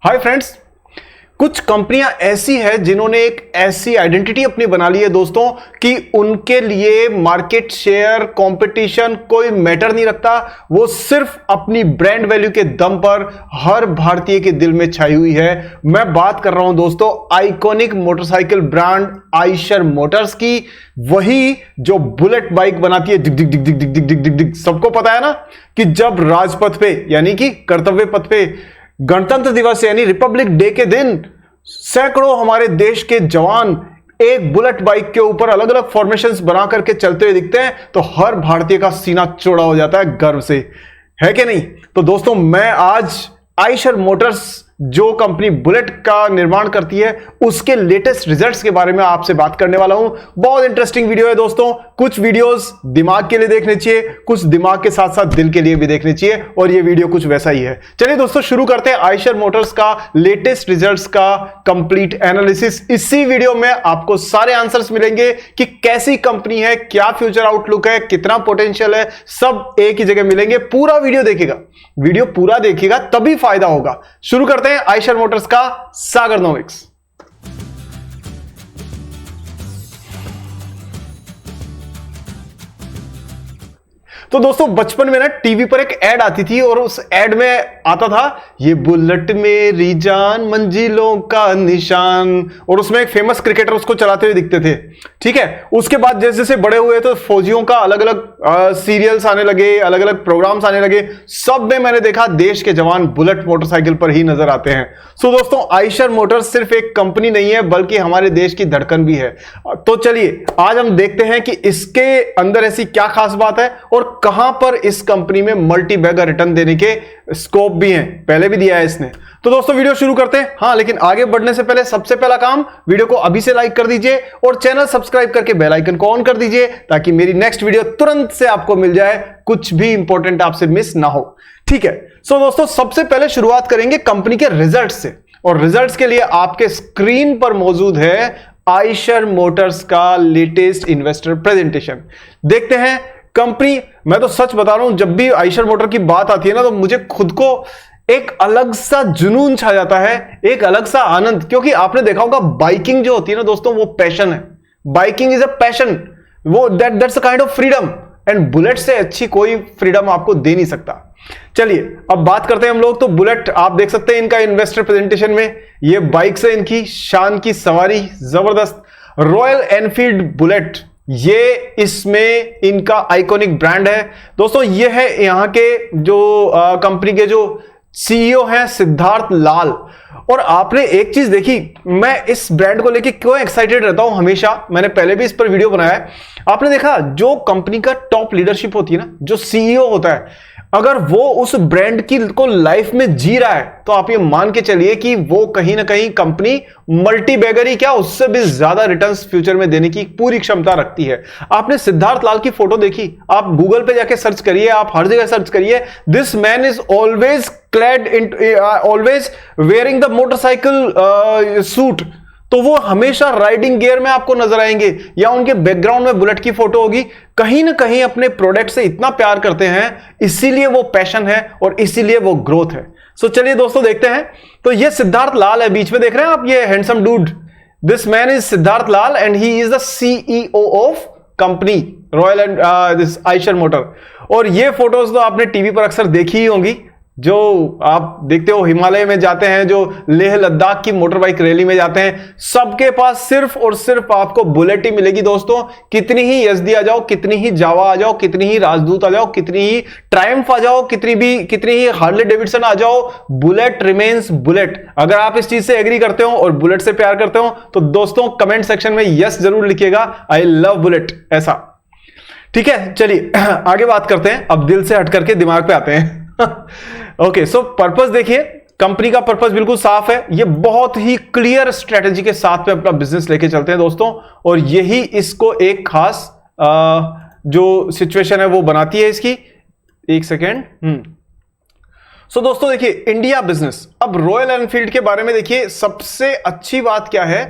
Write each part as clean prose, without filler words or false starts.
Hi friends, कुछ कंपनियां ऐसी है जिन्होंने एक ऐसी आइडेंटिटी अपनी बना ली है दोस्तों कि उनके लिए मार्केट शेयर कंपटीशन कोई मैटर नहीं रखता। वो सिर्फ अपनी ब्रांड वैल्यू के दम पर हर भारतीय के दिल में छाई हुई है। मैं बात कर रहा हूं दोस्तों iconic motorcycle brand Eicher Motors की, वही जो बुलेट बाइक बनाती है। दिग दिग दिग दिग दिग दिग दिग दिग दिग। सबको पता है ना कि जब राजपथ पे यानी कि कर्तव्य पथ पे गणतंत्र दिवस यानी रिपब्लिक डे के दिन सैकड़ों हमारे देश के जवान एक बुलेट बाइक के ऊपर अलग अलग फॉर्मेशंस बना करके चलते हुए दिखते हैं तो हर भारतीय का सीना चौड़ा हो जाता है गर्व से, है कि नहीं। तो दोस्तों मैं आज आइशर मोटर्स जो कंपनी बुलेट का निर्माण करती है उसके लेटेस्ट रिजल्ट्स के बारे में आपसे बात करने वाला हूं। बहुत इंटरेस्टिंग वीडियो है दोस्तों। कुछ वीडियोस दिमाग के लिए देखने चाहिए, कुछ दिमाग के साथ साथ दिल के लिए भी देखने चाहिए, और ये वीडियो कुछ वैसा ही है। चलिए दोस्तों शुरू करते हैं आइशर मोटर्स का लेटेस्ट रिजल्ट्स का कंप्लीट एनालिसिस। इसी वीडियो में आपको सारे आंसर्स मिलेंगे कि कैसी कंपनी है, क्या फ्यूचर आउटलुक है, कितना पोटेंशियल है, सब एक ही जगह मिलेंगे। पूरा वीडियो देखिएगा, वीडियो पूरा देखिएगा तभी फायदा होगा। शुरू करते हैं आइशर मोटर्स का सागरनोमिक्स। तो दोस्तों बचपन में ना टीवी पर एक एड आती थी और उस एड में आता था ये बुलेट मेरी जान मंजिलों का निशान, और उसमें एक फेमस क्रिकेटर उसको चलाते हुए दिखते थे। ठीक है, उसके बाद जैसे जैसे बड़े हुए तो फौजियों का अलग अलग सीरियल्स आने लगे, अलग अलग प्रोग्राम्स आने लगे। सब में मैंने देखा देश के जवान बुलेट मोटरसाइकिल पर ही नजर आते हैं। सो दोस्तों आइशर मोटर्स सिर्फ एक कंपनी नहीं है बल्कि हमारे देश की धड़कन भी है। तो चलिए आज हम देखते हैं कि इसके अंदर ऐसी क्या खास बात है और कहां पर इस कंपनी में मल्टी बैगर रिटर्न देने के स्कोप भी हैं। पहले भी दिया है इसने। तो दोस्तों वीडियो शुरू करते हैं। हाँ, लेकिन आगे बढ़ने से पहले सबसे पहला काम, वीडियो को अभी से लाइक कर दीजिए और चैनल सब्सक्राइब करके बेल आइकन को ऑन कर दीजिए ताकि मेरी नेक्स्ट वीडियो तुरंत से आपको मिल जाए, कुछ भी इंपॉर्टेंट आपसे मिस ना हो। ठीक है, सो दोस्तों सबसे पहले शुरुआत करेंगे कंपनी के रिजल्ट से, और रिजल्ट्स के लिए आपके स्क्रीन पर मौजूद है आइशर मोटर्स का लेटेस्ट इन्वेस्टर प्रेजेंटेशन। देखते हैं कंपनी। मैं तो सच बता रहा हूं, जब भी आइशर मोटर की बात आती है ना तो मुझे खुद को एक अलग सा जुनून छा जाता है, एक अलग सा आनंद, क्योंकि आपने देखा होगा बाइकिंग जो होती है ना दोस्तों वो पैशन है। बाइकिंग इज अ पैशन, वो that's a kind of freedom, and bullet से अच्छी कोई फ्रीडम आपको दे नहीं सकता। चलिए अब बात करते हैं हम लोग। तो बुलेट आप देख सकते हैं इनका इन्वेस्टर प्रेजेंटेशन में, ये बाइक से इनकी शान की सवारी जबरदस्त। रॉयल एनफील्ड बुलेट, ये इसमें इनका आइकॉनिक ब्रांड है दोस्तों। ये है यहां के जो कंपनी के जो सीईओ हैं सिद्धार्थ लाल। और आपने एक चीज देखी, मैं इस ब्रांड को लेके क्यों एक्साइटेड रहता हूं हमेशा, मैंने पहले भी इस पर वीडियो बनाया है। आपने देखा जो कंपनी का टॉप लीडरशिप होती है ना, जो सीईओ होता है, अगर वो उस ब्रांड की को लाइफ में जी रहा है तो आप ये मान के चलिए कि वो कहीं ना कहीं कंपनी मल्टी बैगर ही क्या उससे भी ज्यादा रिटर्न्स फ्यूचर में देने की पूरी क्षमता रखती है। आपने सिद्धार्थ लाल की फोटो देखी, आप गूगल पे जाके सर्च करिए, आप हर जगह सर्च करिए, this man is always clad in always wearing the motorcycle suit. तो वो हमेशा राइडिंग गियर में आपको नजर आएंगे, या उनके बैकग्राउंड में बुलेट की फोटो होगी। कहीं ना कहीं अपने प्रोडक्ट से इतना प्यार करते हैं, इसीलिए वो पैशन है और इसीलिए वो ग्रोथ है। सो चलिए दोस्तों देखते हैं। तो ये सिद्धार्थ लाल है, बीच में देख रहे हैं आप, ये handsome dude, this man is Siddharth Lal and he is the CEO of company royal and this Eicher motor. और ये फोटोज तो आपने टीवी पर अक्सर देखी ही होंगी, जो आप देखते हो हिमालय में जाते हैं, जो लेह लद्दाख की मोटर बाइक रैली में जाते हैं, सबके पास सिर्फ और सिर्फ आपको बुलेट ही मिलेगी दोस्तों। कितनी ही यज़दी आ जाओ, कितनी ही जावा आ जाओ, कितनी ही राजदूत आ जाओ, कितनी ही ट्रायम्फ आ जाओ, कितनी ही हार्ले डेविडसन आ जाओ, बुलेट रिमेन्स बुलेट। अगर आप इस चीज से एग्री करते हो और बुलेट से प्यार करते हो तो दोस्तों कमेंट सेक्शन में यस जरूर लिखिएगा, आई लव बुलेट ऐसा। ठीक है, चलिए आगे बात करते हैं। अब दिल से हट करके दिमाग पे आते हैं। ओके, सो पर्पस देखिए, कंपनी का पर्पस बिल्कुल साफ है। ये बहुत ही क्लियर स्ट्रेटेजी के साथ में अपना बिजनेस लेके चलते हैं दोस्तों, और यही इसको एक खास जो सिचुएशन है वो बनाती है इसकी। एक सेकेंड। सो दोस्तों देखिए इंडिया बिजनेस। अब रॉयल एनफील्ड के बारे में देखिए, सबसे अच्छी बात क्या है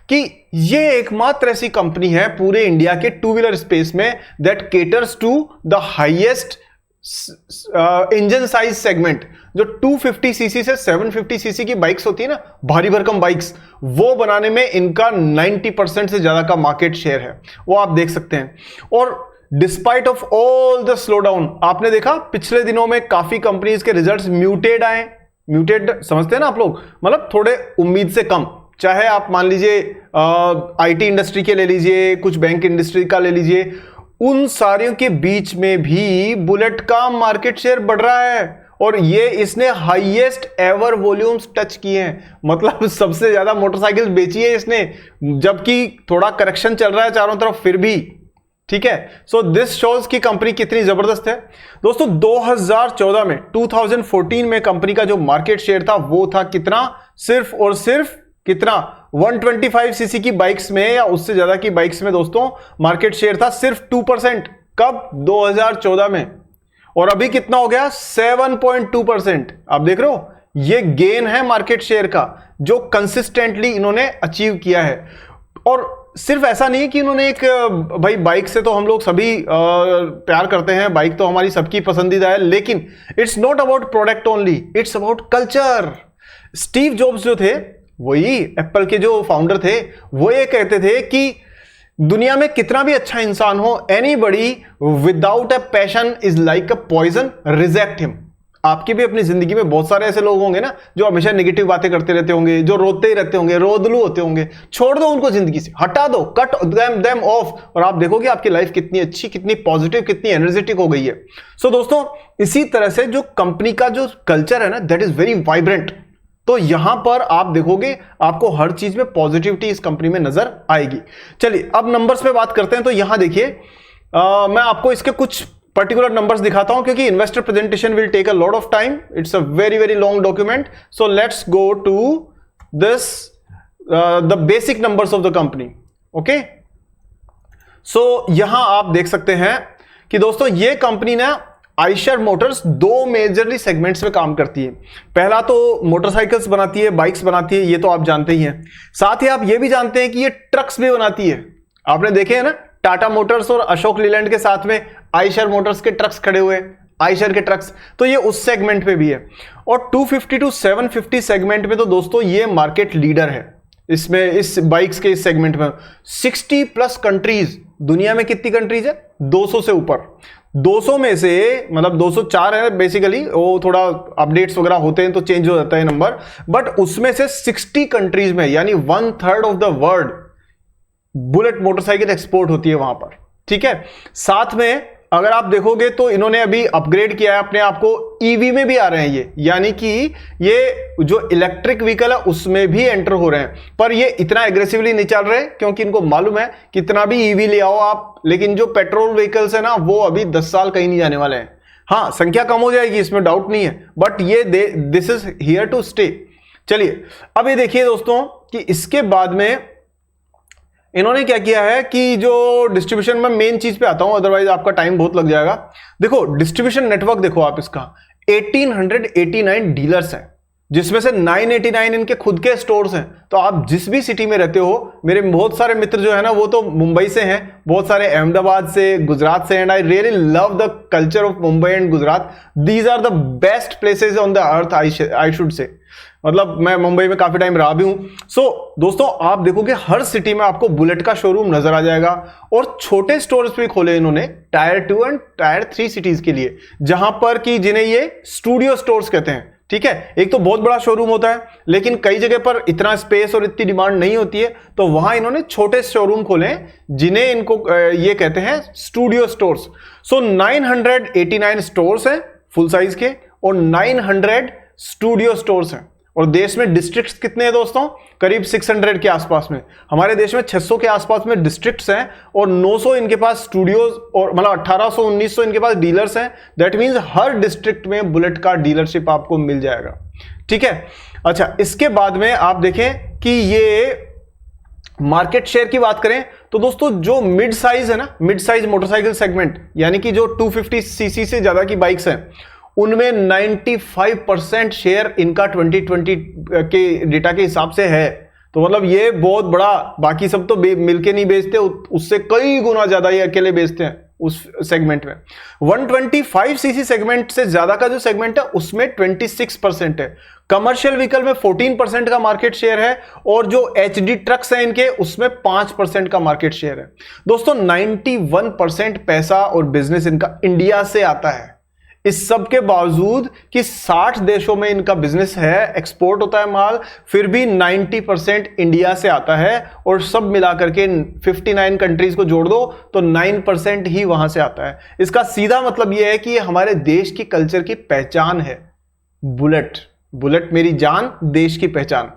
कि ये एकमात्र ऐसी कंपनी है पूरे इंडिया के टू व्हीलर स्पेस में that caters to the highest engine size segment, जो 250 सीसी से 750 सीसी की बाइक्स होती है ना, भारी भरकम बाइक्स, वो बनाने में इनका 90% से ज्यादा का मार्केट शेयर है, वो आप देख सकते हैं। और despite of all the slow down, आपने देखा पिछले दिनों में काफी कंपनीज के रिजल्ट्स म्यूटेड आए। म्यूटेड समझते हैं ना आप लोग, मतलब थोड़े उम्मीद से कम। चाहे आप मान लीजिए आईटी इंडस्ट्री के ले लीजिए, कुछ बैंक इंडस्ट्री का ले लीजिए, उन सारियों के बीच में भी बुलेट का मार्केट शेयर बढ़ रहा है और ये इसने हाईएस्ट एवर वॉल्यूम्स टच किए हैं, मतलब सबसे ज्यादा मोटरसाइकिल बेची है इसने, जबकि थोड़ा करेक्शन चल रहा है चारों तरफ फिर भी। ठीक है, सो दिस शोज की कंपनी कितनी जबरदस्त है। दोस्तों 2014 में 2014 में कंपनी का जो मार्केट शेयर था वो था कितना, सिर्फ और सिर्फ कितना, 125 सीसी की बाइक्स में या उससे ज्यादा की बाइक्स में दोस्तों मार्केट शेयर था सिर्फ 2%। कब? 2014 में। और अभी कितना हो गया? 7.2%। आप देख रहे हो, ये गेन है मार्केट शेयर का जो कंसिस्टेंटली इन्होंने अचीव किया है। और सिर्फ ऐसा नहीं है कि इन्होंने एक, भाई बाइक से तो हम लोग सभी प्यार करते हैं, बाइक तो हमारी सबकी पसंदीदा है, लेकिन it's not about product only, it's about culture. Steve jobs जो थे, वही एप्पल के जो फाउंडर थे, वो ये कहते थे कि दुनिया में कितना भी अच्छा इंसान हो, anybody without a passion is like a poison, reject him. आपकी भी अपनी जिंदगी में बहुत सारे ऐसे लोग होंगे ना जो हमेशा नेगेटिव बातें करते रहते होंगे, जो रोते ही रहते होंगे, रोदलू होते होंगे, छोड़ दो उनको, जिंदगी से हटा दो, कट देम ऑफ, और आप देखोगे आपकी लाइफ कितनी अच्छी, कितनी पॉजिटिव, कितनी एनर्जेटिक हो गई है। सो दोस्तों इसी तरह से जो कंपनी का जो कल्चर है ना, दैट इज वेरी वाइब्रेंट। तो यहां पर आप देखोगे आपको हर चीज में पॉजिटिविटी इस कंपनी में नजर आएगी। चलिए अब नंबर्स पे बात करते हैं। तो यहां देखिए मैं आपको इसके कुछ पर्टिकुलर नंबर्स दिखाता हूं क्योंकि investor presentation will take a lot of time, it's a very very long document. So let's go to this the basic numbers of the company. Okay, so यहां आप देख सकते हैं कि दोस्तों ये कंपनी ना आइशर मोटर्स दो मेजरली सेगमेंट्स में काम करती है। पहला तो मोटरसाइकिल्स बनाती है, बाइक्स बनाती है, ये तो आप जानते ही हैं। साथ ही आप ये भी जानते हैं कि ये ट्रक्स भी बनाती है। आपने देखे हैं ना, टाटा मोटर्स और अशोक लीलैंड के साथ में आइशर मोटर्स के ट्रक्स खड़े हुए, आइशर के ट्रक्स, तो ये उस सेगमेंट पे भी है। और 250 टू 750 सेगमेंट में तो दोस्तों ये मार्केट लीडर है। इसमें इस बाइक्स के इस सेगमेंट में 60 प्लस कंट्रीज, दुनिया में कितनी कंट्रीज है? 200 से ऊपर। 200 में से मतलब 204 है बेसिकली, वो थोड़ा अपडेट्स वगैरह होते हैं तो चेंज हो जाता है नंबर, बट उसमें से 60 कंट्रीज में यानी 1/3 of the world bullet motorcycle export होती है वहां पर। ठीक है, साथ में अगर आप देखोगे तो इन्होंने अभी अपग्रेड किया है अपने आप को, ईवी में भी आ रहे हैं ये, यानी कि ये जो इलेक्ट्रिक व्हीकल है उसमें भी एंटर हो रहे हैं। पर ये इतना एग्रेसिवली नहीं चल रहे क्योंकि इनको मालूम है कितना भी ईवी ले आओ आप, लेकिन जो पेट्रोल व्हीकल्स है ना वो अभी 10 साल कहीं नहीं जाने वाले हैं। हाँ, संख्या कम हो जाएगी इसमें डाउट नहीं है, बट ये this is here to stay. चलिए अब ये देखिए दोस्तों कि इसके बाद में इन्होंने क्या किया है कि जो डिस्ट्रीब्यूशन में मेन चीज पे आता हूं, अदरवाइज आपका टाइम बहुत लग जाएगा। देखो डिस्ट्रीब्यूशन नेटवर्क देखो आप इसका, 1889 डीलर्स हैं, जिसमें से 989 इनके खुद के स्टोर्स हैं। तो आप जिस भी सिटी में रहते हो, मेरे बहुत सारे मित्र जो है ना वो तो मुंबई से हैं, बहुत सारे अहमदाबाद से, गुजरात से, and I really love the culture of Mumbai and Gujarat. These are the best places on the earth I should say. मतलब मैं मुंबई में काफी टाइम रहा भी हूं। सो दोस्तों आप देखोगे हर सिटी में आपको बुलेट का शोरूम नजर आ जाएगा, और छोटे स्टोर्स भी खोले इन्होंने टायर 2 एंड टायर 3 सिटीज के लिए, जहां पर कि जिन्हें ये स्टूडियो स्टोर्स कहते हैं। ठीक है, एक तो बहुत बड़ा शोरूम होता है लेकिन कई जगह पर इतना स्पेस और इतनी डिमांड नहीं होती है, तो वहां इन्होंने छोटे शोरूम खोले हैं जिन्हें इनको ये कहते हैं स्टूडियो स्टोर्स। सो 989 स्टोर्स हैं फुल साइज के और 900 स्टूडियो स्टोर्स हैं। और देश में डिस्ट्रिक्ट्स कितने हैं दोस्तों? करीब 600 के आसपास में। हमारे देश में 600 के आसपास में डिस्ट्रिक्ट्स हैं और 900 इनके पास स्टूडियोज, और मतलब 1800-1900 इनके पास डीलर्स हैं। दैट मींस हर डिस्ट्रिक्ट में बुलेट का डीलरशिप आपको मिल जाएगा। ठीक है, अच्छा इसके बाद में आप देखें कि ये मार्केट शेयर की बात करें तो दोस्तों जो मिड साइज है ना, मिड साइज मोटरसाइकिल सेगमेंट, यानी कि जो 250 सीसी से ज्यादा की बाइक्स हैं, उनमें 95% शेयर इनका 2020 के डेटा के हिसाब से है। तो मतलब ये बहुत बड़ा, बाकी सब तो मिलके नहीं बेचते, उससे कई गुना ज्यादा ये अकेले बेचते हैं। उस सेगमेंट में। 125 सीसी सेगमेंट से ज्यादा का जो सेगमेंट है उसमें 26% है। कमर्शियल व्हीकल में 14% का मार्केट शेयर है और जो एचडी ट्रक्स हैं इनके उसमें 5% का मार्केट शेयर है। दोस्तों 91% पैसा और बिजनेस इनका इंडिया से आता है। इस सब के बावजूद कि 60 देशों में इनका बिजनेस है, एक्सपोर्ट होता है माल, फिर भी 90% इंडिया से आता है और सब मिलाकर के 59 कंट्रीज को जोड़ दो तो 9% ही वहां से आता है। इसका सीधा मतलब यह है कि ये हमारे देश की कल्चर की पहचान है। बुलेट, बुलेट मेरी जान, देश की पहचान।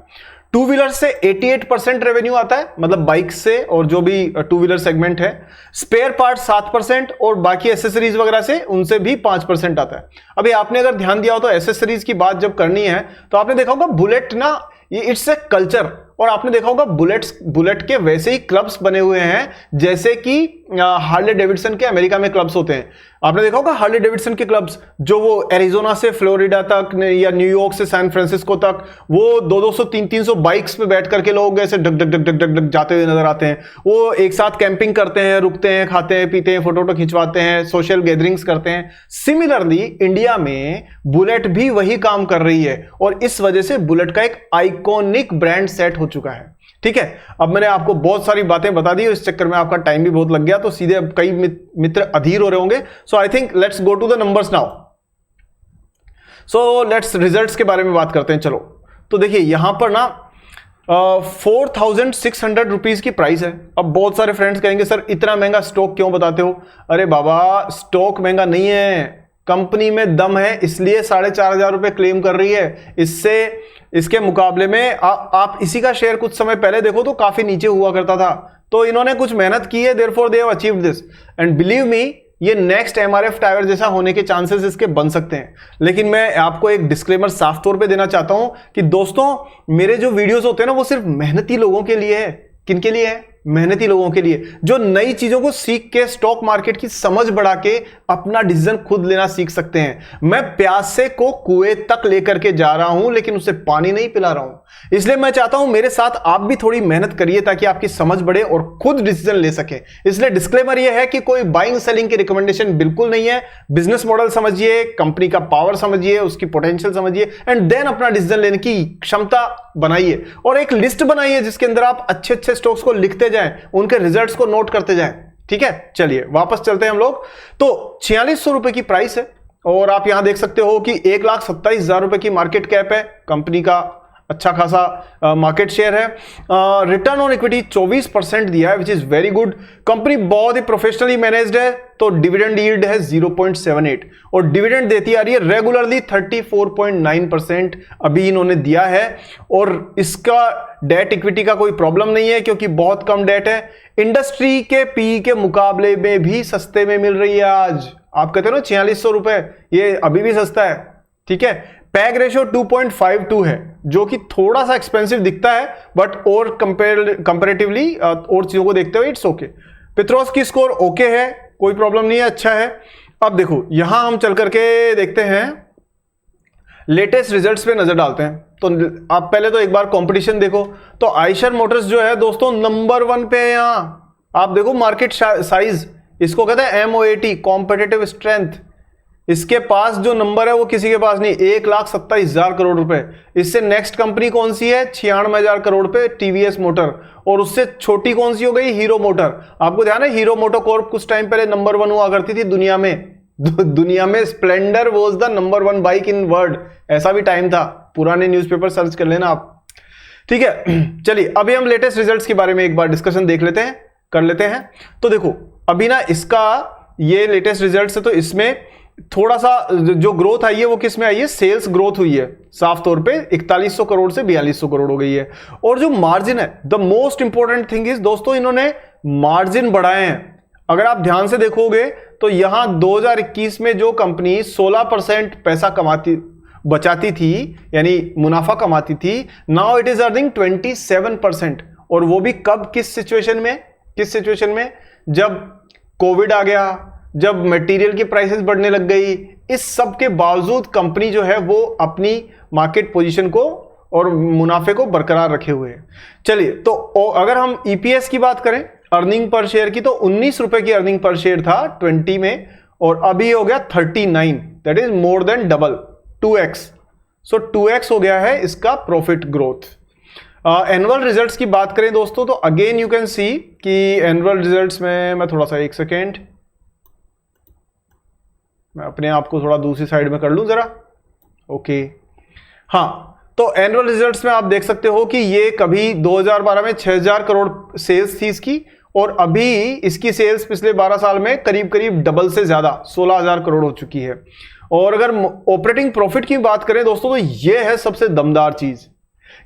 टू व्हीलर से 88% रेवेन्यू आता है, मतलब बाइक से और जो भी टू व्हीलर सेगमेंट है। स्पेयर पार्ट 7% और बाकी एसेसरीज वगैरह से उनसे भी 5% आता है। अभी आपने अगर ध्यान दिया हो तो एसेसरीज की बात जब करनी है तो आपने देखा होगा बुलेट ना, ये इट्स ए कल्चर। और आपने देखा होगा बुलेट के वैसे ही क्लब्स बने हुए हैं जैसे कि हार्ले डेविडसन के अमेरिका में क्लब्स होते हैं। आपने देखा होगा हार्ले डेविडसन के क्लब्स जो वो एरिजोना से फ्लोरिडा तक या न्यूयॉर्क से सैन फ्रांसिस्को तक वो 200 300 बाइक्स पे बैठ करके लोग ऐसे duck duck duck duck duck duck जाते हुए नजर आते हैं। वो एक साथ कैंपिंग करते हैं, रुकते हैं, खाते हैं, पीते हैं, फोटो खिंचवाते हैं, सोशल गैदरिंग्स करते हैं। सिमिलरली इंडिया में बुलेट भी वही काम कर रही है और इस वजह से बुलेट का एक आइकॉनिक ब्रांड सेट हो चुका है। ठीक है, अब मैंने आपको बहुत सारी बातें बता दी और इस चक्कर में आपका टाइम भी बहुत लग गया, तो सीधे अब कई मित्र अधीर हो रहे होंगे। So I think let's go to the numbers now. So let's results के बारे में बात करते हैं। चलो तो देखिए यहां पर ना 4600 रुपीज की प्राइस है। अब बहुत सारे फ्रेंड्स कहेंगे सर इतना महंगा स्टॉक क्यों बताते हो? अरे बाबा स्टॉक महंगा नहीं है, कंपनी में दम है इसलिए 4500 रुपए क्लेम कर रही है। इसके मुकाबले में आप इसी का शेयर कुछ समय पहले देखो तो काफी नीचे हुआ करता था, तो इन्होंने कुछ मेहनत की है, therefore they have achieved this and believe me ये नेक्स्ट एमआरएफ टायर जैसा होने के चांसेस इसके बन सकते हैं। लेकिन मैं आपको एक डिस्क्लेमर साफ तौर पे देना चाहता हूं कि दोस्तों मेरे जो वीडियोस होते हैं ना वो सिर्फ मेहनती लोगों के लिए है। किनके लिए है? मेहनती लोगों के लिए, जो नई चीजों को सीख के स्टॉक मार्केट की समझ बढ़ा के अपना डिसीजन खुद लेना सीख सकते हैं। मैं प्यासे को कुएं तक लेकर के जा रहा हूं लेकिन उसे पानी नहीं पिला रहा हूं। इसलिए मैं चाहता हूं मेरे साथ आप भी थोड़ी मेहनत करिए ताकि आपकी समझ बढ़े और खुद डिसीजन ले सके। इसलिए डिस्क्लेमर यह है कि कोई बाइंग सेलिंग की रिकमेंडेशन बिल्कुल नहीं है। बिजनेस मॉडल समझिए, कंपनी का पावर समझिए, उसकी पोटेंशियल समझिए एंड देन अपना डिसीजन लेने की क्षमता बनाइए और एक लिस्ट बनाइए जिसके अंदर आप अच्छे अच्छे स्टॉक्स को लिखते जाएं, उनके रिजल्ट्स को नोट करते जाएं। ठीक है, चलिए वापस चलते हैं हम लोग। तो 4600 रुपए की प्राइस है और आप यहां देख सकते हो कि 1,27,000 रुपए की मार्केट कैप है। कंपनी का अच्छा खासा मार्केट शेयर है। रिटर्न ऑन इक्विटी 24% दिया है which is very good. Company बहुत ही प्रोफेशनली मैनेज्ड है। तो डिविडेंड यील्ड है 0.78 और डिविडेंड देती आ रही है रेगुलरली 34.9% अभी इन्होंने दिया है और इसका डेट इक्विटी का कोई प्रॉब्लम नहीं है क्योंकि बहुत कम डेट है। इंडस्ट्री के पी के मुकाबले में भी सस्ते में मिल रही है आज। आप कहते हो ना 4600 रुपए, ये अभी भी सस्ता है। ठीक है, पैग रेशियो 2.52 है जो कि थोड़ा सा एक्सपेंसिव दिखता है बट और कंपैरेटिवली और चीजों को देखते हुए इट्स ओके। पित्रोस की स्कोर ओके है, कोई प्रॉब्लम नहीं है, अच्छा है। अब देखो यहां हम चल करके देखते हैं, लेटेस्ट रिजल्ट्स पे नजर डालते हैं। तो आप पहले तो एक बार कंपटीशन देखो। तो आयशर मोटर्स जो है दोस्तों नंबर 1 पे है। यहां आप देखो मार्केट साइज, इसको कहते हैं MOAT, कॉम्पिटिटिव स्ट्रेंथ। इसके पास जो नंबर है वो किसी के पास नहीं, 1,27,000 करोड़ रुपए। इससे नेक्स्ट कंपनी कौन सी है? 96,000 करोड़ पे टीवीएस मोटर, और उससे छोटी कौन सी हो गई? Hero motor. आपको ध्यान है हीरो मोटर कॉर्प कुछ टाइम पहले नंबर 1 हुआ करती थी दुनिया में। दुनिया में Splendor was the number 1 bike in world, ऐसा भी टाइम था। पुराने न्यूज़पेपर सर्च कर लेना आप। ठीक है, चलिए अभी हम लेटेस्ट रिजल्ट्स के बारे में एक बार डिस्कशन देख लेते हैं, कर लेते हैं। तो देखो अभी ना इसका ये लेटेस्ट रिजल्ट्स है तो इसमें थोड़ा सा जो ग्रोथ आई है वो किस में आई है? सेल्स ग्रोथ हुई है साफ तौर पे 4100 करोड़ से 4200 करोड़ हो गई है। और जो मार्जिन है, the most important thing is दोस्तों इन्होंने मार्जिन बढ़ाए हैं। अगर आप ध्यान से देखोगे तो यहां 2021 में जो कंपनी 16% पैसा बचाती थी यानी मुनाफा कमाती थी, नाउ इट इज अर्निंग 27%। और वो भी कब, किस सिचुएशन में? जब कोविड आ गया, जब मटेरियल की प्राइसेस बढ़ने लग गई। इस सब के बावजूद कंपनी जो है वो अपनी मार्केट पोजीशन को और मुनाफे को बरकरार रखे हुए है। चलिए तो अगर हम ईपीएस की बात करें अर्निंग पर शेयर की तो 19 रुपए की अर्निंग पर शेयर था 20 में, और अभी हो गया 39, that is more than double, 2x। So 2x हो गया है इसका प्रॉफिट ग्रोथ। एनुअल रिजल्ट्स की बात करें दोस्तों तो अगेन यू कैन सी कि एनुअल रिजल्ट्स में मैं थोड़ा सा, एक सेकेंड, मैं अपने आप को थोड़ा दूसरी साइड में कर लूं जरा, ओके। हाँ, तो एनुअल रिजल्ट्स में आप देख सकते हो कि ये कभी 2012 में 6000 करोड़ सेल्स थी इसकी, और अभी इसकी सेल्स पिछले 12 साल में करीब करीब डबल से ज्यादा 16000 करोड़ हो चुकी है। और अगर ऑपरेटिंग प्रॉफिट की बात करें दोस्तों तो ये है सबसे दमदार चीज।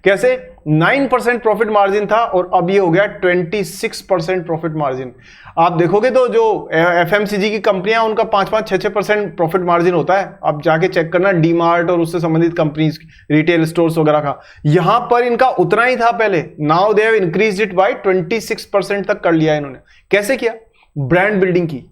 कैसे? 9% प्रॉफिट मार्जिन था और अब ये हो गया 26% प्रॉफिट मार्जिन। आप देखोगे तो जो एफएमसीजी की कंपनियां उनका 5-5, 6-6% प्रॉफिट मार्जिन होता है। आप जाके चेक करना डी मार्ट और उससे संबंधित कंपनीज, रिटेल स्टोर्स वगैरह का। यहां पर इनका उतना ही था पहले, now they have increased it by 26% तक कर लिया इन्होंने। कैसे किया? ब्रांड बिल्डिंग की,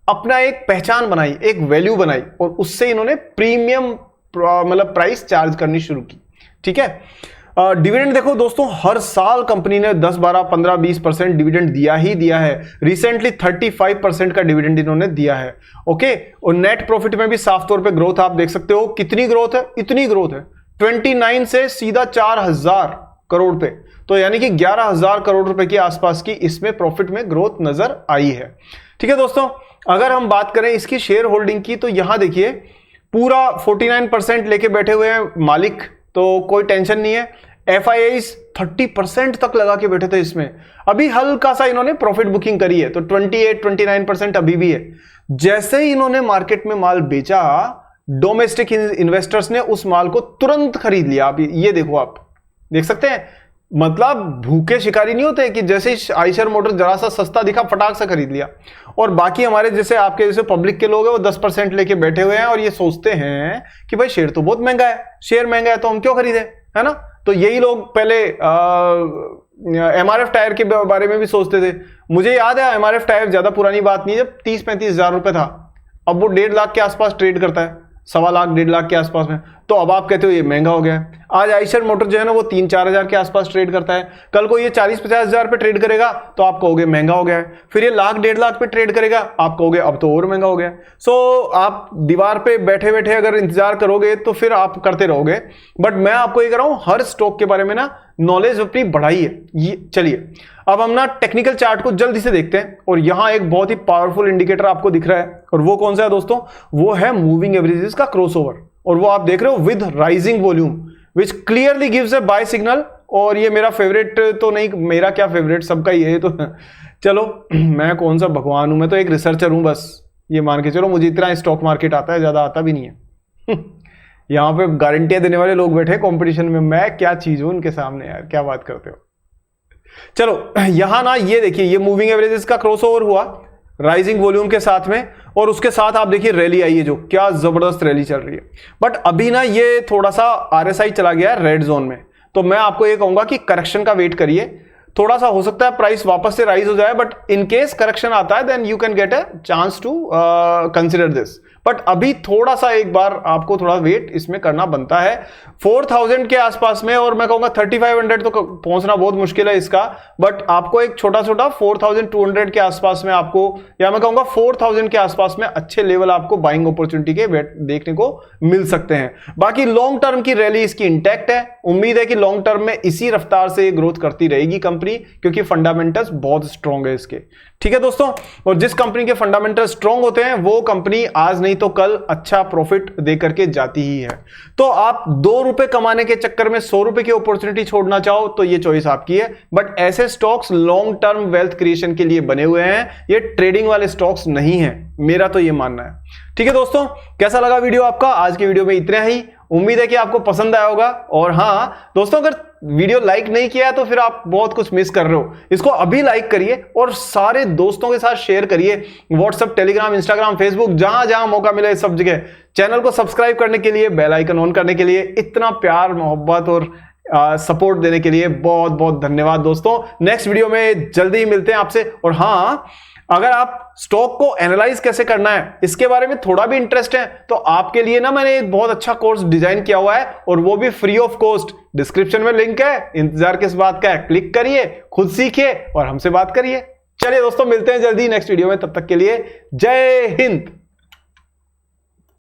अपना एक पहचान बनाई, एक वैल्यू बनाई, और उससे इन्होंने प्रीमियम मतलब प्राइस चार्ज करनी शुरू की। ठीक है। डिविडेंड देखो दोस्तों, हर साल कंपनी ने 10, 12, 15, 20% डिविडेंड दिया ही दिया है। रिसेंटली 35% का डिविडेंड इन्होंने दिया है। ओके। और नेट प्रॉफिट में भी साफ तौर पे ग्रोथ आप देख सकते हो। कितनी ग्रोथ है? इतनी ग्रोथ है, 29 से सीधा 4000 करोड़ पे, तो यानी कि 11000 करोड़ रुपए के आसपास की इसमें प्रॉफिट में ग्रोथ नजर आई है। ठीक है दोस्तों, अगर हम बात करें इसकी शेयर होल्डिंग की तो यहां देखिए पूरा 49% लेके बैठे हुए हैं मालिक, तो कोई टेंशन नहीं है। FIIs 30% तक लगा के बैठे थे इसमें, अभी हल्का सा इन्होंने प्रॉफिट बुकिंग करी है, तो 28-29% अभी भी है। जैसे ही इन्होंने मार्केट में माल बेचा, डोमेस्टिक इन्वेस्टर्स ने उस माल को तुरंत खरीद लिया। आप ये देखो, आप देख सकते हैं, मतलब भूखे शिकारी नहीं होते कि जैसे ही आइशर मोटर जरा सा सस्ता दिखा फटाक से खरीद लिया। और बाकी हमारे जैसे आपके जैसे पब्लिक के लोग हैं वो 10% लेके बैठे हुए हैं और ये सोचते हैं कि भाई शेयर तो बहुत महंगा है, शेयर महंगा है तो हम क्यों खरीदें, है ना। तो यही लोग पहले MRF टायर के बारे में भी सोचते थे। मुझे याद है MRF टायर ज्यादा पुरानी बात नहीं है, जब 30-35 हजार रुपए था, अब वो 1.5 लाख के आसपास ट्रेड करता है, 1.25 लाख 1.5 लाख के आसपास में। तो अब आप कहते हो ये महंगा हो गया है। आज आइशर मोटर जो है ना वो 3-4 हजार के आसपास ट्रेड करता है, कल को ये 40-50 हजार पे ट्रेड करेगा तो आप कहोगे महंगा हो गया है। फिर ये 1 लाख 1.5 लाख पे ट्रेड करेगा, आप कहोगे अब तो और महंगा हो गया। सो आप दीवार पे बैठे बैठे अगर इंतजार करोगे तो फिर आप करते रहोगे। बट मैं आपको ये कह रहा हूं, हर स्टॉक के बारे में ना नॉलेज अपनी बढ़ाई है। ये चलिए अब हम ना टेक्निकल चार्ट को जल्दी से देखते हैं, और यहां एक बहुत ही पावरफुल इंडिकेटर आपको दिख रहा है, और वो कौन सा है दोस्तों? वो है मूविंग एवरेजेस का क्रॉसओवर, और वो आप देख रहे हो with rising volume which clearly gives a buy signal. और ये मेरा फेवरेट तो नहीं, मेरा क्या फेवरेट, सबका ही है तो चलो मैं कौन सा भगवान हूं, मैं तो एक रिसर्चर हूं बस, ये मान के चलो। मुझे इतना स्टॉक मार्केट आता है, ज्यादा आता भी नहीं है यहां पे गारंटियां देने वाले लोग बैठे कंपटीशन में, मैं क्या चीज हूं उनके सामने यार, क्या बात करते हो। चलो यहां ना ये देखिए, ये मूविंग एवरेजेस का क्रॉसओवर हुआ राइजिंग वॉल्यूम के साथ में, और उसके साथ आप देखिए रैली आई है, जो क्या जबरदस्त रैली चल रही है। बट अभी ना ये थोड़ा सा RSI चला गया है रेड जोन में, तो मैं आपको ये कहूंगा कि करेक्शन का वेट करिए। थोड़ा सा हो सकता है प्राइस वापस से राइज हो जाए, बट इन केस करेक्शन आता है then you can get a chance to consider this. But अभी थोड़ा सा एक बार आपको थोड़ा वेट इसमें करना बनता है 4000 के आसपास में, और मैं कहूंगा 3500 तो पहुंचना बहुत मुश्किल है इसका। बट आपको एक छोटा छोटा 4200 के आसपास में आपको, या मैं कहूंगा 4000 के आसपास में अच्छे लेवल आपको बाइंग अपॉर्चुनिटी के देखने को मिल सकते हैं। बाकी लॉन्ग टर्म की रैली इसकी इंटैक्ट है, उम्मीद है कि लॉन्ग टर्म में इसी रफ्तार से ग्रोथ करती रहेगी कंपनी, क्योंकि फंडामेंटल्स बहुत स्ट्रांग है इसके। ठीक है दोस्तों, और जिस कंपनी के फंडामेंटल स्ट्रांग होते हैं वो कंपनी आज नहीं तो कल अच्छा प्रॉफिट दे करके जाती ही है। तो आप 2 रुपए कमाने के चक्कर में 100 रुपए की अपॉर्चुनिटी छोड़ना चाहो तो ये चॉइस आपकी है। बट ऐसे stocks long term wealth creation के लिए बने हुए हैं, ये ट्रेडिंग वाले स्टॉक्स नहीं है, मेरा तो ये मानना है। ठीक है दोस्तों, कैसा लगा वीडियो आपका? आज की वीडियो में इतना ही, उम्मीद है कि आपको पसंद आया होगा। और हाँ दोस्तों, अगर वीडियो लाइक नहीं किया है तो फिर आप बहुत कुछ मिस कर रहे हो। इसको अभी लाइक करिए और सारे दोस्तों के साथ शेयर करिए, व्हाट्सएप, टेलीग्राम, इंस्टाग्राम, फेसबुक, जहां जहां मौका मिले सब जगह। चैनल को सब्सक्राइब करने के लिए, बेल आइकन ऑन करने के लिए, इतना प्यार, मोहब्बत और सपोर्ट देने के लिए बहुत बहुत धन्यवाद दोस्तों। नेक्स्ट वीडियो में जल्दी ही मिलते हैं आपसे। और हाँ, अगर आप स्टॉक को एनालाइज कैसे करना है इसके बारे में थोड़ा भी इंटरेस्ट है तो आपके लिए ना मैंने एक बहुत अच्छा कोर्स डिजाइन किया हुआ है, और वो भी फ्री ऑफ कॉस्ट। डिस्क्रिप्शन में लिंक है, इंतजार किस बात का है, क्लिक करिए, खुद सीखिए और हमसे बात करिए। चलिए दोस्तों, मिलते हैं जल्दी नेक्स्ट वीडियो में, तब तक के लिए जय हिंद।